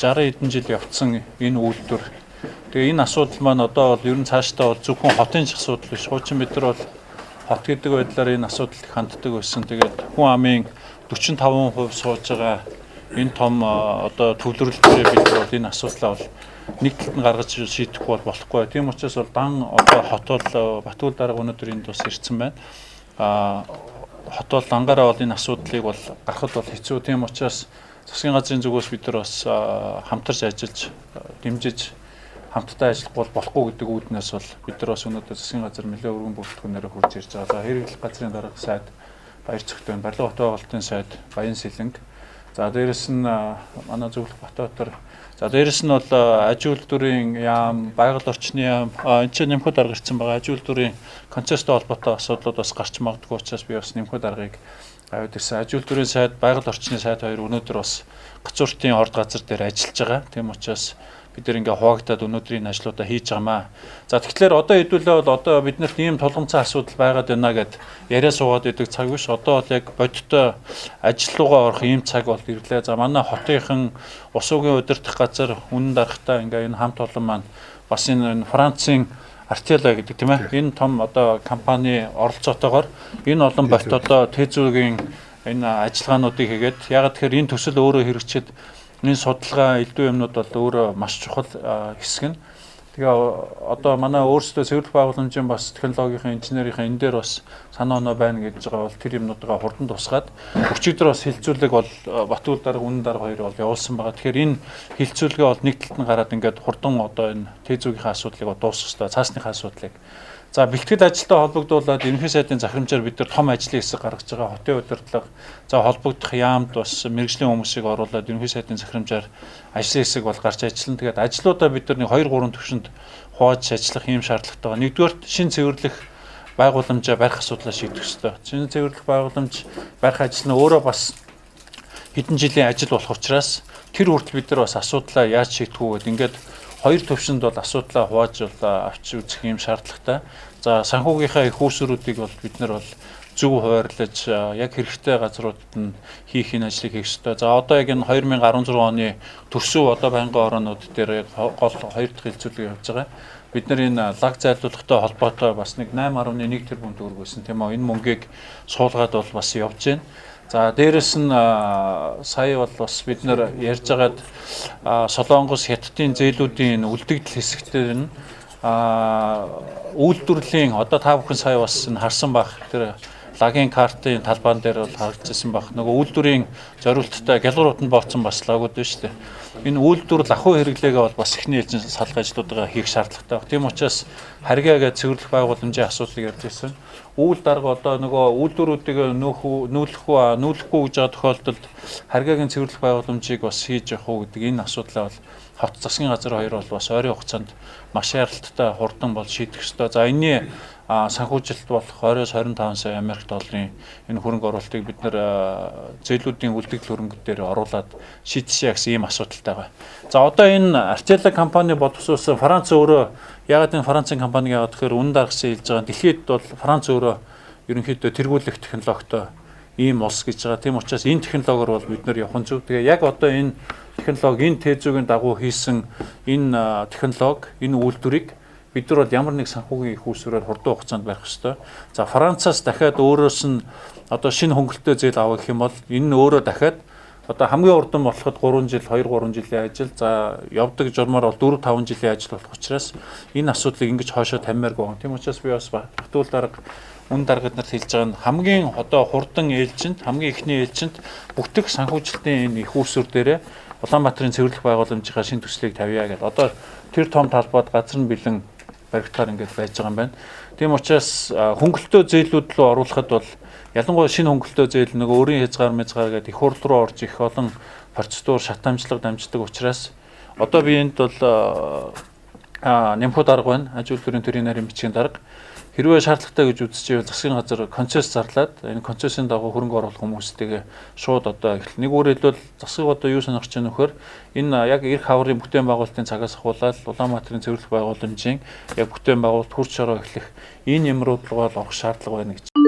60 хэдэн жил явцсан энэ үйлдвэр. Тэгээ энэ асуудал маань одоо бол ер нь цаашдаа бол зөвхөн хотын ч асуудал биш. Хуучин бид нар бол хот гэдэг байдлаар энэ асуудалд ханддаг байсан. Тэгээд хүн амын 45% сууж байгаа энэ том одоо төвлөрөл дээр бид нар бол энэ асуудлаа бол нэг талд нь гаргаж шийдэх болохгүй. Тийм учраас бол дан одоо хот бол Батүл дарга өнөөдөр энд бас ирсэн байна. Хот бол дангаараа бол энэ асуудлыг бол гаргахад бол хэцүү. Тийм учраас засгийн газрын зүгээс бид нар бас хамтарч ажиллаж дэмжиж хамтдаа ажиллах болохгүй гэдэг үүднээс бол бид нар бас өнөөдөр засгийн газар нэлээд өргөн бүрэлдэхүүнээр хурж ирж байгаа. За хэрэглэх газрын дарга сайд Баяр Цогтойн, Барилга Хотын байгуулалтын сайд Баян Сэлэнг. За дээрэс нь манай Зөвлөх Батбаатар. За дээрэс нь бол аж үйлдвэрийн яам, байгаль орчны яам, энэ ч нэмэхэд дарга ирсэн байгаа. Аж үйлдвэрийн концепттэй холбоотой асуудлууд бас гарч магадгүй учраас би бас нэмэхэд даргыг аваад ирсэн. Аж үйлдвэрийн сайд, байгаль орчны сайд хоёр өнөөдөр бас гацууртын орд газар дээр ажиллаж байгаа. Тийм учраас бид нэр ингээ хуваагдаад өнөөдрийн ажлуудаа хийж байгаамаа. За тэгэхээр одоо хэдүүлээ бол одоо биднэрт ийм тулгымцсан асуудал байгаад байна гэд яриа суугаад идэг цаг биш. Одоо бол яг бодиттой ажил руугаа орох ийм цаг бол ирлээ. За манай хотынхан ус угийн удирдах газар үнэн дарахтаа ингээ энэ хамт олон маань бас энэ Францын Артела гэдэг тийм ээ. Энэ том одоо компани оролцоотойгоор энэ олон болт одоо Тэзүүгийн энэ ажиллагаануудыг хийгээд ягаад тэгэхээр энэ төсөл өөрөө хэрэгжиж энэ судалгаа элдв юмнууд бол өөрөө маш чухал хэсэг нь. Тэгээ одоо манай өөрсдөө цэвэрлэх байгууламжийн бас технологийн инженерийн энэ дээр бас санаа оноо байна гэж байгаа бол тэр юмнуудаа хурдан тусгаад өчигдөр бас хилцүүлэг бол Батүл дарга үнэн дарга хоёр бол явуулсан байгаа. Тэгэхээр энэ хилцүүлгээ бол нэг талд нь гараад ингээд хурдан одоо энэ Тэзүүгийн асуудлыг дуусгах хэрэгтэй, цаасныхаа асуудлыг. За бэлтгэл ажилтай холбогдуулаад ерөнхий сайдын захирамжаар бид нар том ажлын хэсэг гаргаж байгаа. Хотын удирдлага, за холбогдох яамд бас мэргэжлийн хүмүүсийг оруулаад ерөнхий сайдын захирамжаар ажлын хэсэг бол гарч ажиллана. Тэгээд ажлуудаа бид нар 2-3 төвшөнд хувааж ажиллах юм шаардлагатай байгаа. Нэгдүгээр шин цэвэрлэх байгууламжаа барих асуудлаа шийдэх ёстой. Шин цэвэрлэх байгууламж барих ажил нь өөрөө бас хэдэн жилийн ажил болох учраас тэр хүртэл бид нар бас асуудлаа яаж шийдэх үү гэдэг ингээд хоёр төвшөнд бол асуудлаа хувааж авч үзэх юм шаардлагатай. За санхүүгийнхаа их үүсвэрүүдийг бол бид нар бол зөв хуваарлаж яг хэрэгтэй газруудад нь хийх энэ ажлыг хийх ёстой. За одоо яг энэ 2016 оны төсөв одоо байнгын ороонууд дээр гол хоёр дахь хилцүүлэг явж байгаа. Бид нар энэ лаг зайлуулгатай холбоотой бас нэг 8.1 тэрбум төгрөг байсан тийм үү. Энэ мөнгийг суулгаад бол бас явж байна. За дээрэс нь сая бол бас бид нар ярьж байгаад Солонгос хятадын зээлүүдийн үлдэгдэл хэсэгтэр нь үйлдвэрлэлийн одоо та бүхэн сая бас харсан байх тэр лагийн картын талбаан дээр бол харагдсан байх. Нөгөө үйлдвэрийн зориулттай гялгуурууд нь бооцсон бас лагууд байна шүү дээ. Энэ үйлдвэрлэл ахуй хэрэглээгээ бол бас ихний ээлжин салгах ажлуудаа хийх шаардлагатай байна. Тийм учраас харьяагаа цэвэрлэх байгууламжийн асуудлыг ярьж байсан. Үйл дарга одоо нөгөө үйлдвэрүүдийг нүүлэхгүй гэж байгаа тохиолдолд харьяагийн цэвэрлэх байгууламжийг бас хийж явах уу гэдэг энэ асуудлаа бол хот засгийн газар хоёр бол бас ойрын хугацаанд маш яралттай хурдан бол шийдэх ёстой. За энэний санхүүжилт болох 20-25 сая Америк долларын энэ хөрөнгө оруулалтыг бид нэр зээлүүдийн үлдэгдэл хөрөнгө дээр оруулаад шийдэшээ гэсэн ийм асуудалтай байгаа. За одоо энэ Артела компани боловсруулсан Франц өөрөө ягаад энэ Францын компаниг яагаад тэгэхээр үнэн даргасан хэлж байгаа. Дэлхийд бол Франц өөрөө ерөнхийдөө тэргүүлэх технологитой ийм улс гэж байгаа. Тийм учраас энэ технологиор бол бид нэр явах зөв. Тэгээ яг одоо энэ технологи, энэ Тэзүүгийн дагуу хийсэн энэ технологи, энэ үйлдвэрийг бид нар бол ямар нэг санхүүгийн их үүсвэрээр хурдан хугацаанд барих ёстой. За Францаас дахиад өөрөөс нь одоо шинэ хөнгөлөлтөө зээл авах юм бол энэ нь өөрөө дахиад одоо хамгийн урдан болоход 3 жил, 2-3 жилийн ажил, за явдаг журмаар бол 4-5 жилийн ажил болох учраас энэ асуудлыг ингэж хоошоо тамиаргүй байна. Тийм учраас би бас Батүл дарга үн даргад нарт хэлж байгаа нь хамгийн одоо хурдан ээлжинд, хамгийн ихний ээлжинд бүтэх санхүүжилтийн энэ их үүсвэр дээрээ Улаанбаатарын цэвэрлэх байгууламжийнхаа шинэ төслийг тавья гэдэг. Одоо тэр том талбайд газар нь бэлэн баригдахаар ингэж байж байгаа юм байна. Тийм учраас хөнгөлөлтөө зээлүүд рүү оруулахад бол ялангуяа шинэ хөнгөлөлтөө зээл нөгөө өөрийн хязгаар гэдэг их хурд руу орж их олон процедур шатамжлага дамждаг учраас одоо би энд бол нэмхүүд дарга байна. Аж үйлдвэрийн төрийн нарийн бичгийн дарга. Хэрвээ шаардлагатай гэж үзчихвэл засгийн газар концесс зарлаад энэ концессийн дагуу хөрөнгө оруулах хүмүүстэйгээ шууд одоо нэг өөр хэлбэл засаг одоо юу сонирхож байгаа нөхөр энэ яг эрх хаврын бүтээн байгуулалтын цагаас ахуулаад Улаанбаатарын цэвэрлэх байгууламжийн яг бүтээн байгуулалт хурц шороо эхлэх энэ юмрууд руу авах шаардлага байна гэж